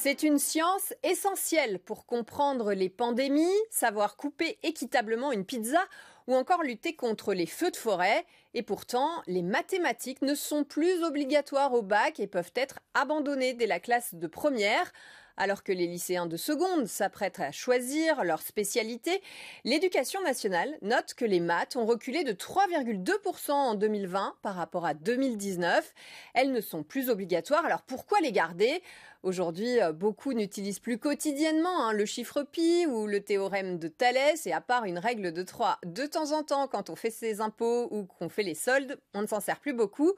C'est une science essentielle pour comprendre les pandémies, savoir couper équitablement une pizza ou encore lutter contre les feux de forêt. Et pourtant, les mathématiques ne sont plus obligatoires au bac et peuvent être abandonnées dès la classe de première. Alors que les lycéens de seconde s'apprêtent à choisir leur spécialité, l'Éducation nationale note que les maths ont reculé de 3,2% en 2020 par rapport à 2019. Elles ne sont plus obligatoires, alors pourquoi les garder ? Aujourd'hui, beaucoup n'utilisent plus quotidiennement le chiffre pi ou le théorème de Thalès, et à part une règle de 3 de temps en temps quand on fait ses impôts ou qu'on fait les soldes, on ne s'en sert plus beaucoup.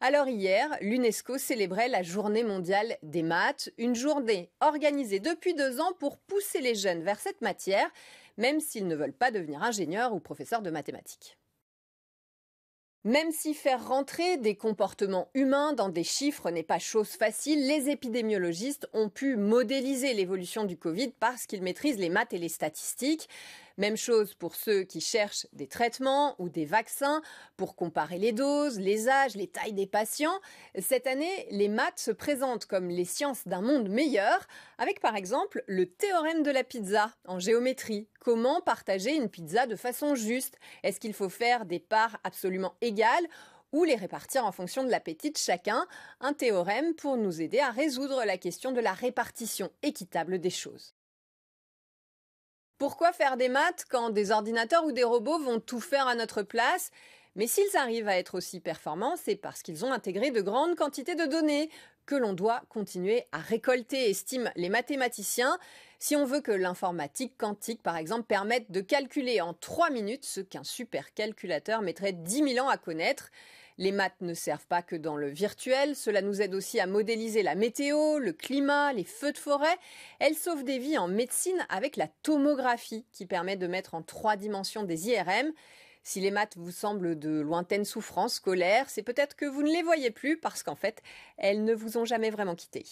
Alors hier, l'UNESCO célébrait la Journée mondiale des maths, une journée organisée depuis 2 ans pour pousser les jeunes vers cette matière, même s'ils ne veulent pas devenir ingénieurs ou professeurs de mathématiques. Même si faire rentrer des comportements humains dans des chiffres n'est pas chose facile, les épidémiologistes ont pu modéliser l'évolution du Covid parce qu'ils maîtrisent les maths et les statistiques. Même chose pour ceux qui cherchent des traitements ou des vaccins pour comparer les doses, les âges, les tailles des patients. Cette année, les maths se présentent comme les sciences d'un monde meilleur, avec par exemple le théorème de la pizza en géométrie. Comment partager une pizza de façon juste ? Est-ce qu'il faut faire des parts absolument égales ou les répartir en fonction de l'appétit de chacun ? Un théorème pour nous aider à résoudre la question de la répartition équitable des choses. Pourquoi faire des maths quand des ordinateurs ou des robots vont tout faire à notre place ? Mais s'ils arrivent à être aussi performants, c'est parce qu'ils ont intégré de grandes quantités de données que l'on doit continuer à récolter, estiment les mathématiciens. Si on veut que l'informatique quantique, par exemple, permette de calculer en 3 minutes ce qu'un supercalculateur mettrait 10 000 ans à connaître. Les maths ne servent pas que dans le virtuel, cela nous aide aussi à modéliser la météo, le climat, les feux de forêt. Elles sauvent des vies en médecine avec la tomographie qui permet de mettre en 3 dimensions des IRM. Si les maths vous semblent de lointaines souffrances scolaires, c'est peut-être que vous ne les voyez plus parce qu'en fait, elles ne vous ont jamais vraiment quitté.